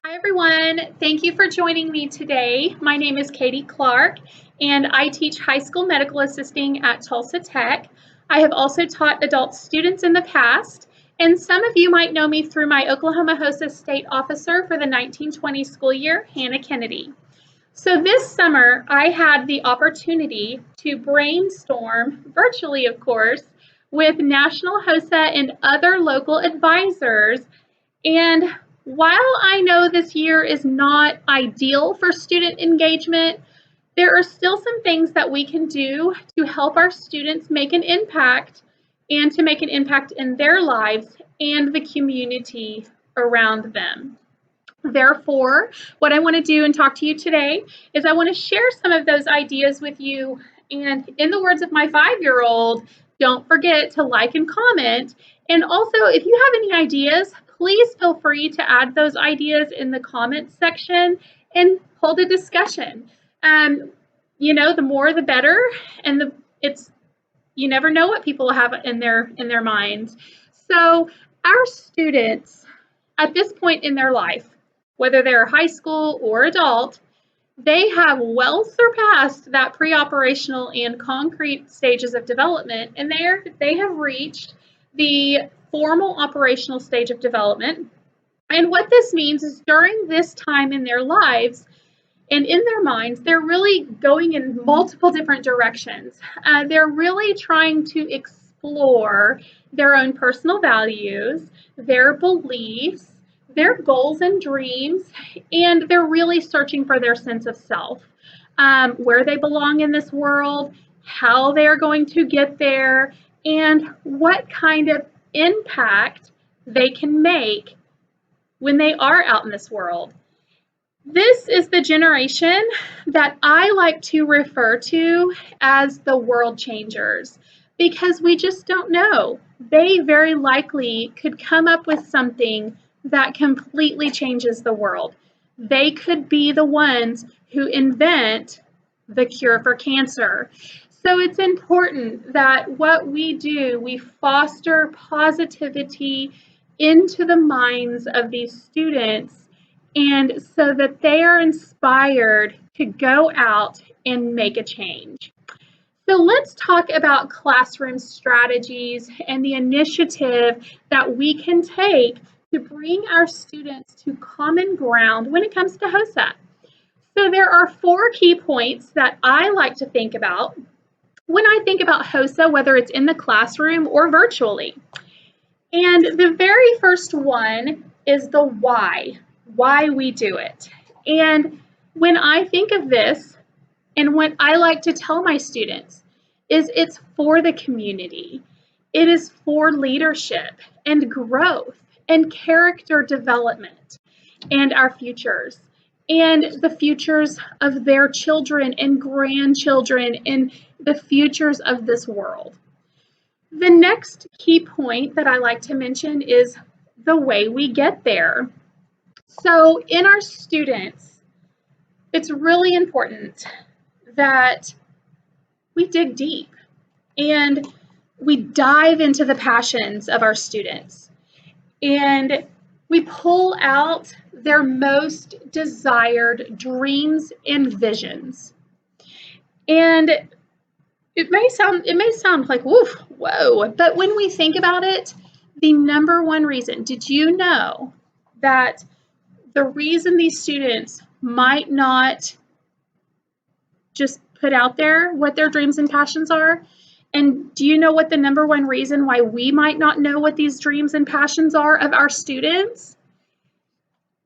Hi, everyone. Thank you for joining me today. My name is Katie Clark, and I teach high school medical assisting at Tulsa Tech. I have also taught adult students in the past, and some of you might know me through my Oklahoma HOSA state officer for the 1920 school year, Hannah Kennedy. So this summer, I had the opportunity to brainstorm, virtually of course, with National HOSA and other local advisors. And while I know this year is not ideal for student engagement, there are still some things that we can do to help our students make an impact and to make an impact in their lives and the community around them. Therefore, what I want to do and talk to you today is I want to share some of those ideas with you. And in the words of my 5-year-old, don't forget to like and comment. And also, if you have any ideas, please feel free to add those ideas in the comments section and hold a discussion. The more the better, and you never know what people have in their minds. So our students at this point in their life, whether they're high school or adult, they have well surpassed that pre-operational and concrete stages of development, and they have reached the formal operational stage of development. And what this means is during this time in their lives and in their minds, they're really going in multiple different directions. They're really trying to explore their own personal values, their beliefs, their goals and dreams, and they're really searching for their sense of self, where they belong in this world, how they're going to get there, and what kind of impact they can make when they are out in this world. This is the generation that I like to refer to as the world changers, because we just don't know. They very likely could come up with something that completely changes the world. They could be the ones who invent the cure for cancer. So it's important that what we do, we foster positivity into the minds of these students, and so that they are inspired to go out and make a change. So let's talk about classroom strategies and the initiative that we can take to bring our students to common ground when it comes to HOSA. So there are 4 key points that I like to think about when I think about HOSA, whether it's in the classroom or virtually. And the very first one is the why we do it. And when I think of this, and what I like to tell my students is it's for the community. It is for leadership and growth and character development and our futures and the futures of their children and grandchildren and the futures of this world. The next key point that I like to mention is the way we get there. So in our students, it's really important that we dig deep and we dive into the passions of our students and we pull out their most desired dreams and visions. And it may sound like whoa, but when we think about it, the number one reason, did you know that the reason these students might not just put out there what their dreams and passions are? And do you know what the number one reason why we might not know what these dreams and passions are of our students?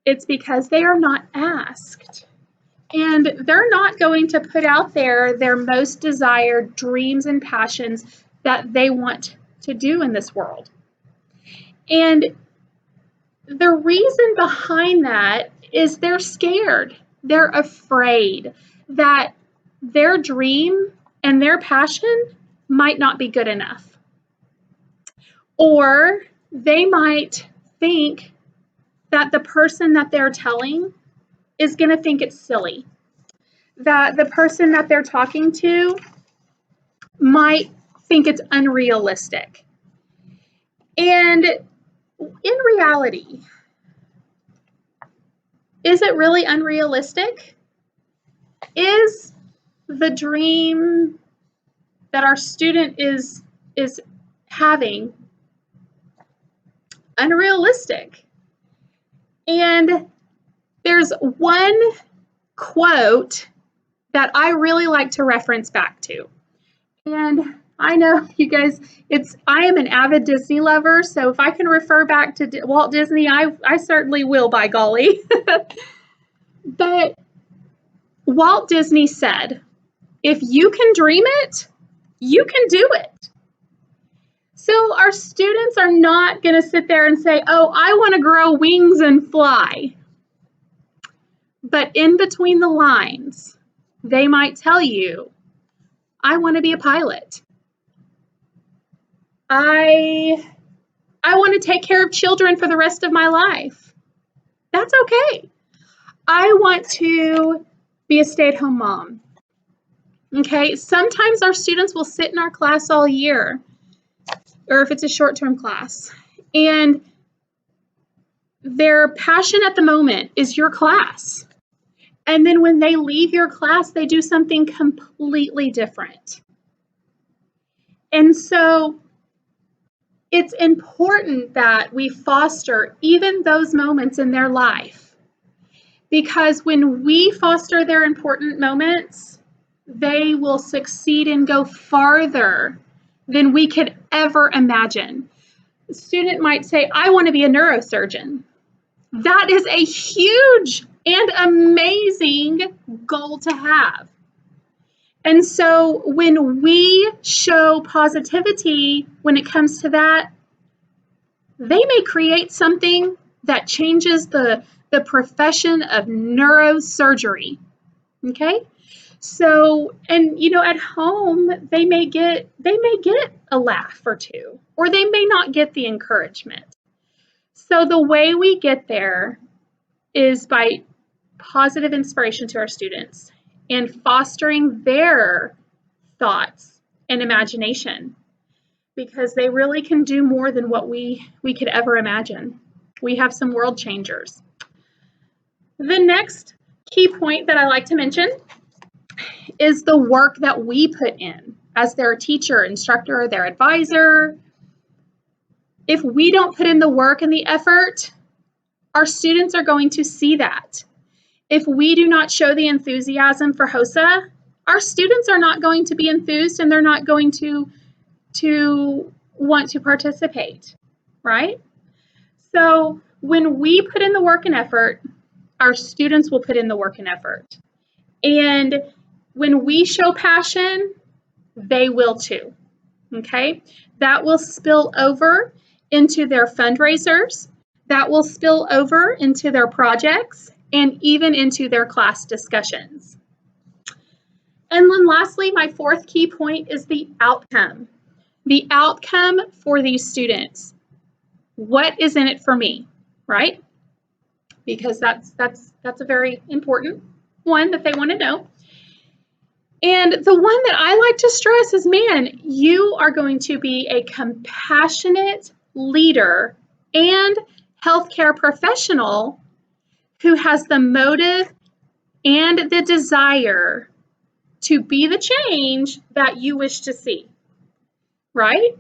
It's because they are not asked. And they're not going to put out there their most desired dreams and passions that they want to do in this world. And the reason behind that is they're scared. They're afraid that their dream and their passion might not be good enough. Or they might think that the person that they're telling is going to think it's silly, that the person that they're talking to might think it's unrealistic. And in reality, Is it really unrealistic? Is the dream that our student is having unrealistic? And there's one quote that I really like to reference back to. And I know you guys, I am an avid Disney lover, so if I can refer back to Walt Disney, I certainly will, by golly. But Walt Disney said, if you can dream it, you can do it. So our students are not going to sit there and say, oh, I want to grow wings and fly. But in between the lines, they might tell you, I want to be a pilot. I want to take care of children for the rest of my life. That's okay. I want to be a stay-at-home mom. Okay, sometimes our students will sit in our class all year, or if it's a short-term class, and their passion at the moment is your class. And then when they leave your class, they do something completely different. And so it's important that we foster even those moments in their life, because when we foster their important moments, they will succeed and go farther than we could ever imagine. A student might say, I want to be a neurosurgeon. That is a huge and amazing goal to have. And so when we show positivity when it comes to that, they may create something that changes the profession of neurosurgery. Okay? So, and at home, they may get a laugh or two, or they may not get the encouragement. So the way we get there is by positive inspiration to our students and fostering their thoughts and imagination, because they really can do more than what we could ever imagine. We have some world changers. The next key point that I like to mention is the work that we put in as their teacher, instructor, or their advisor. If we don't put in the work and the effort, our students are going to see that. If we do not show the enthusiasm for HOSA, our students are not going to be enthused, and they're not going to want to participate, right? So when we put in the work and effort, our students will put in the work and effort. And when we show passion, they will too, okay? That will spill over into their fundraisers, that will spill over into their projects, and even into their class discussions. And then lastly, my fourth key point is the outcome. The outcome for these students. What is in it for me, right? Because that's a very important one that they want to know. And the one that I like to stress is, man, you are going to be a compassionate leader and healthcare professional who has the motive and the desire to be the change that you wish to see, right?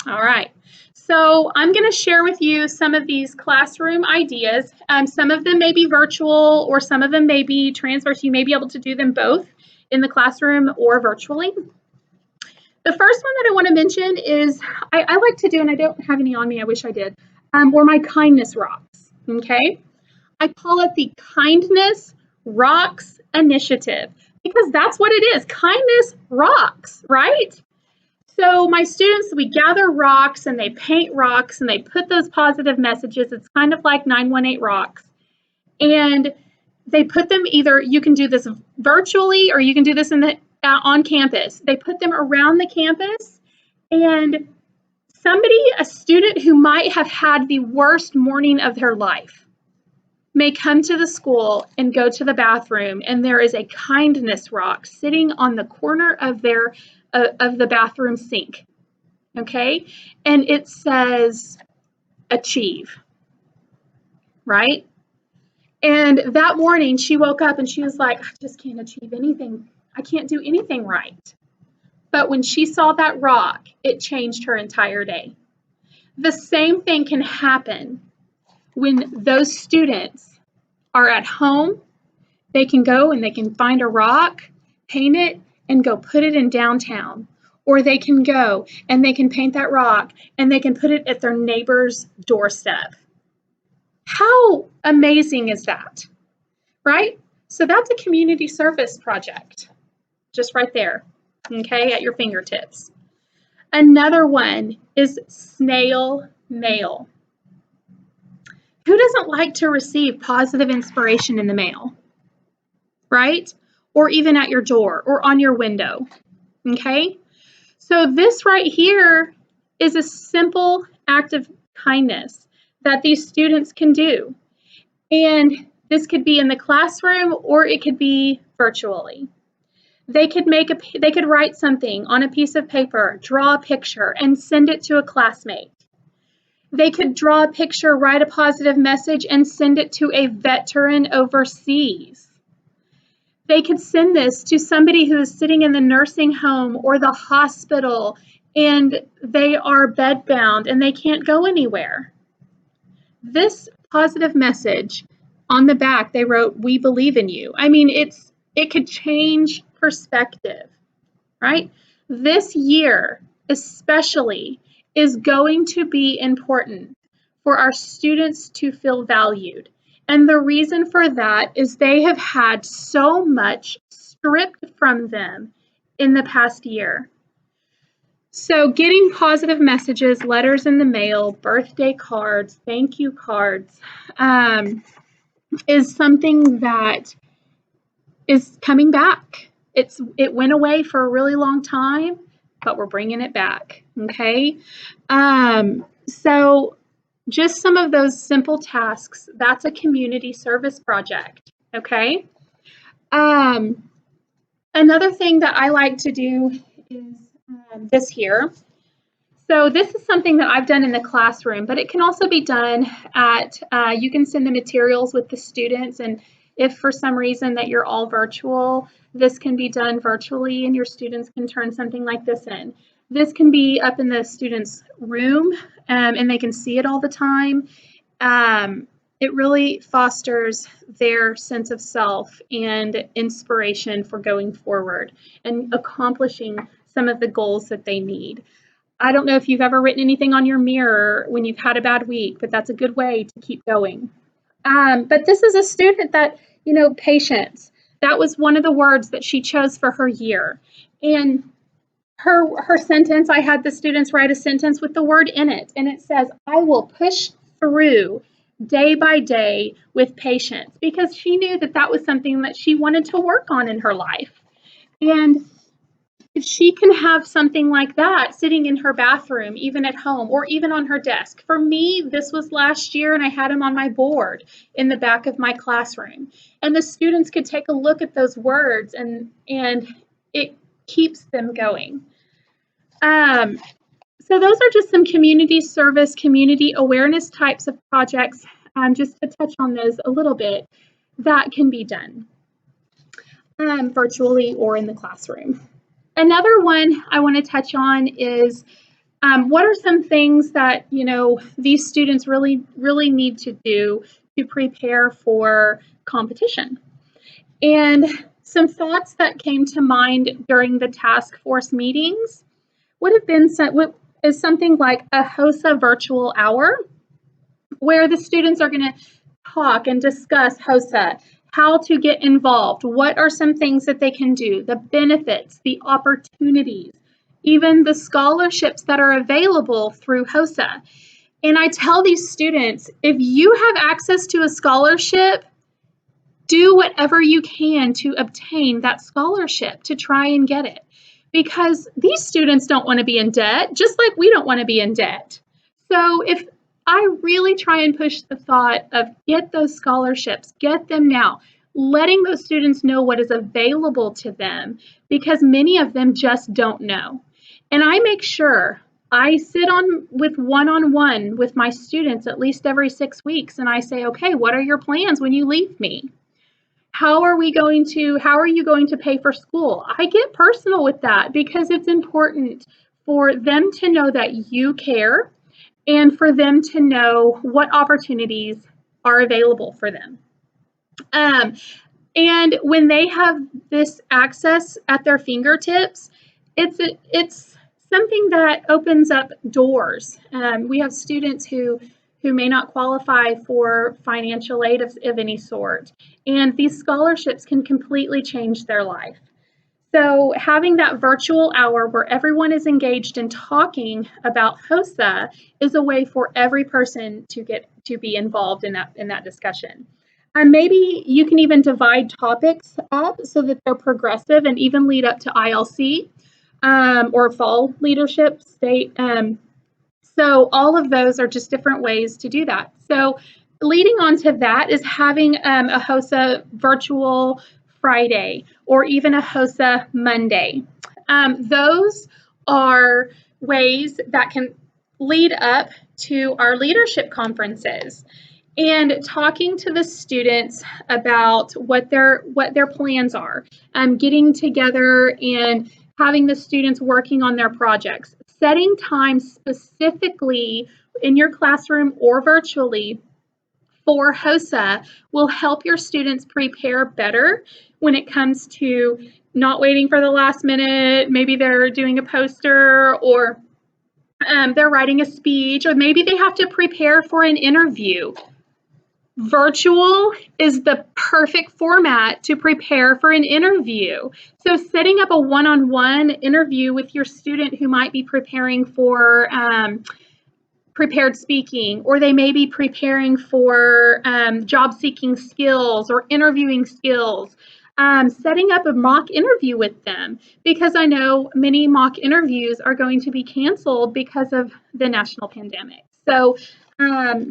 All right. So I'm going to share with you some of these classroom ideas. Some of them may be virtual, or some of them may be transverse. You may be able to do them both in the classroom or virtually. The first one that I want to mention is, I like to do, and I don't have any on me, I wish I did, were my kindness rocks, okay? I call it the Kindness Rocks Initiative, because that's what it is. Kindness rocks, right? So my students, we gather rocks and they paint rocks and they put those positive messages. It's kind of like 918 rocks. And they put them, either you can do this virtually or you can do this on campus. They put them around the campus, and a student who might have had the worst morning of their life may come to the school and go to the bathroom, and there is a kindness rock sitting on the corner of the bathroom sink, okay? And it says, achieve, right? And that morning she woke up and she was like, I just can't achieve anything. I can't do anything right. But when she saw that rock, it changed her entire day. The same thing can happen when those students are at home. They can go and they can find a rock, paint it, and go put it in downtown. Or they can go and they can paint that rock and they can put it at their neighbor's doorstep. How amazing is that, right? So that's a community service project, just right there, okay, at your fingertips. Another one is snail mail. Who doesn't like to receive positive inspiration in the mail, right? Or even at your door or on your window, okay? So this right here is a simple act of kindness that these students can do. And this could be in the classroom or it could be virtually. They could write something on a piece of paper, draw a picture, and send it to a classmate. They could draw a picture, write a positive message, and send it to a veteran overseas. They could send this to somebody who is sitting in the nursing home or the hospital and they are bedbound and they can't go anywhere. This positive message on the back, they wrote, "We believe in you." I mean, it could change perspective, right? This year, especially, is going to be important for our students to feel valued. And the reason for that is they have had so much stripped from them in the past year. So getting positive messages, letters in the mail, birthday cards, thank you cards, is something that is coming back. It went away for a really long time, but we're bringing it back, okay? So just some of those simple tasks, that's a community service project, okay? Another thing that I like to do is this here. So this is something that I've done in the classroom, but it can also be done at, you can send the materials with the students, and if for some reason that you're all virtual, this can be done virtually and your students can turn something like this in. This can be up in the students' room and they can see it all the time. It really fosters their sense of self and inspiration for going forward and accomplishing some of the goals that they need. I don't know if you've ever written anything on your mirror when you've had a bad week, but that's a good way to keep going. But this is a student that, patience. That was one of the words that she chose for her year. And her sentence, I had the students write a sentence with the word in it, and it says, "I will push through day by day with patience," because she knew that that was something that she wanted to work on in her life. And if she can have something like that sitting in her bathroom, even at home, or even on her desk. For me, this was last year, and I had them on my board in the back of my classroom. And the students could take a look at those words, and it keeps them going. So those are just some community service, community awareness types of projects, just to touch on those a little bit, that can be done virtually or in the classroom. Another one I want to touch on is what are some things that these students really need to do to prepare for competition. And some thoughts that came to mind during the task force meetings would have been something like a HOSA virtual hour, where the students are going to talk and discuss HOSA, how to get involved, what are some things that they can do, the benefits, the opportunities, even the scholarships that are available through HOSA. And I tell these students, if you have access to a scholarship, do whatever you can to obtain that scholarship, to try and get it. Because these students don't want to be in debt, just like we don't want to be in debt. So if I really try and push the thought of get those scholarships, get them now, letting those students know what is available to them, because many of them just don't know. And I make sure I sit on with one-on-one with my students at least every 6 weeks, and I say, okay, what are your plans when you leave me? How are you going to pay for school? I get personal with that because it's important for them to know that you care and for them to know what opportunities are available for them. And when they have this access at their fingertips, it's something that opens up doors. We have students who may not qualify for financial aid of any sort, and these scholarships can completely change their life. So having that virtual hour where everyone is engaged in talking about HOSA is a way for every person to be involved in that discussion. Maybe you can even divide topics up so that they're progressive and even lead up to ILC or fall leadership state. So all of those are just different ways to do that. So leading on to that is having a HOSA virtual Friday or even a HOSA Monday. Those are ways that can lead up to our leadership conferences and talking to the students about what their plans are, getting together and having the students working on their projects, setting time specifically in your classroom or virtually for HOSA will help your students prepare better when it comes to not waiting for the last minute. Maybe they're doing a poster or they're writing a speech, or maybe they have to prepare for an interview. Virtual is the perfect format to prepare for an interview. So setting up a one-on-one interview with your student who might be preparing for prepared speaking, or they may be preparing for job-seeking skills or interviewing skills, setting up a mock interview with them, because I know many mock interviews are going to be canceled because of the national pandemic. So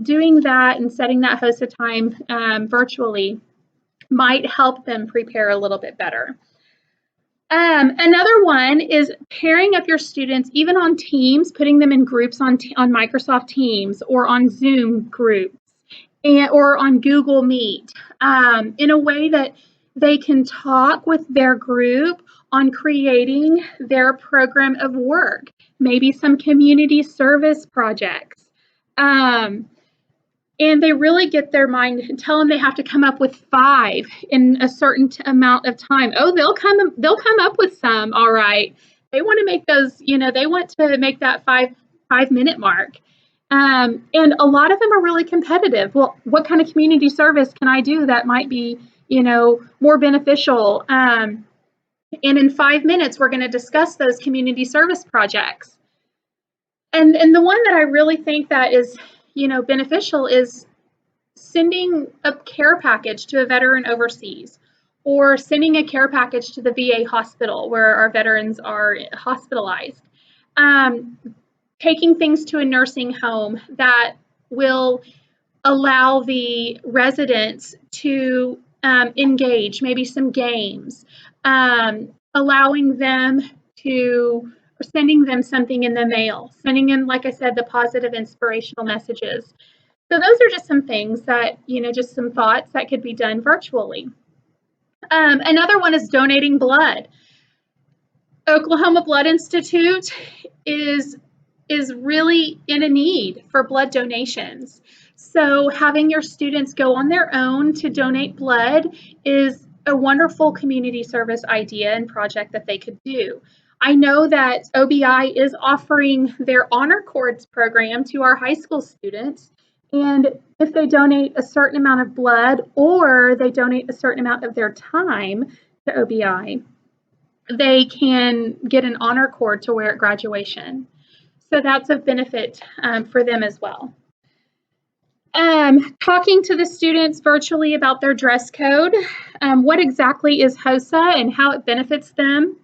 doing that and setting that HOSA time virtually might help them prepare a little bit better. Another one is pairing up your students, even on Teams, putting them in groups on Microsoft Teams or on Zoom groups or on Google Meet in a way that they can talk with their group on creating their program of work, maybe some community service projects. And they really get their mind and tell them they have to come up with 5 in a certain amount of time. Oh, they'll come up with some. All right. They want to make those, they want to make that 5-minute mark. And a lot of them are really competitive. Well, what kind of community service can I do that might be, more beneficial? And in 5 minutes, we're going to discuss those community service projects. And the one that I really think that is, beneficial is sending a care package to a veteran overseas, or sending a care package to the VA hospital where our veterans are hospitalized. Taking things to a nursing home that will allow the residents to engage, maybe some games, allowing them to, or sending them something in the mail, sending in, like I said, the positive inspirational messages. So those are just some things that, just some thoughts that could be done virtually. Another one is donating blood. Oklahoma Blood Institute is really in a need for blood donations. So having your students go on their own to donate blood is a wonderful community service idea and project that they could do. I know that OBI is offering their Honor Cords program to our high school students. And if they donate a certain amount of blood or they donate a certain amount of their time to OBI, they can get an honor cord to wear at graduation. So that's a benefit for them as well. Talking to the students virtually about their dress code, what exactly is HOSA and how it benefits them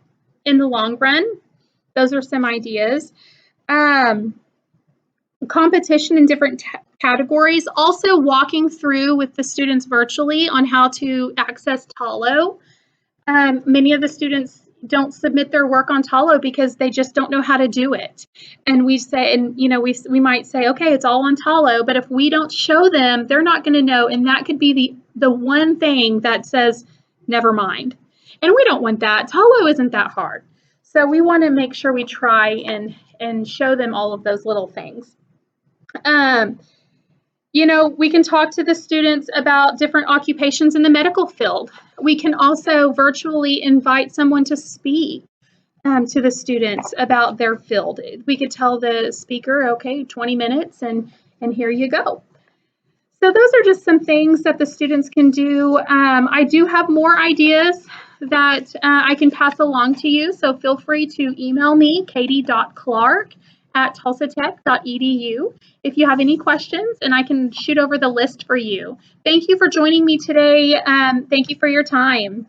in the long run. Those are some ideas. Competition in different categories, also walking through with the students virtually on how to access Talo. Many of the students, don't submit their work on Talo because they just don't know how to do it. And we say, and we might say, okay, it's all on Talo, but if we don't show them, they're not going to know. And that could be the one thing that says, never mind. And we don't want that. Talo isn't that hard. So we want to make sure we try and show them all of those little things. We can talk to the students about different occupations in the medical field. We can also virtually invite someone to speak to the students about their field. We could tell the speaker, okay, 20 minutes and here you go. So those are just some things that the students can do. I do have more ideas that I can pass along to you, so feel free to email me, katie.clark@tulsatech.edu, if you have any questions, and I can shoot over the list for you. Thank you for joining me today. Thank you for your time.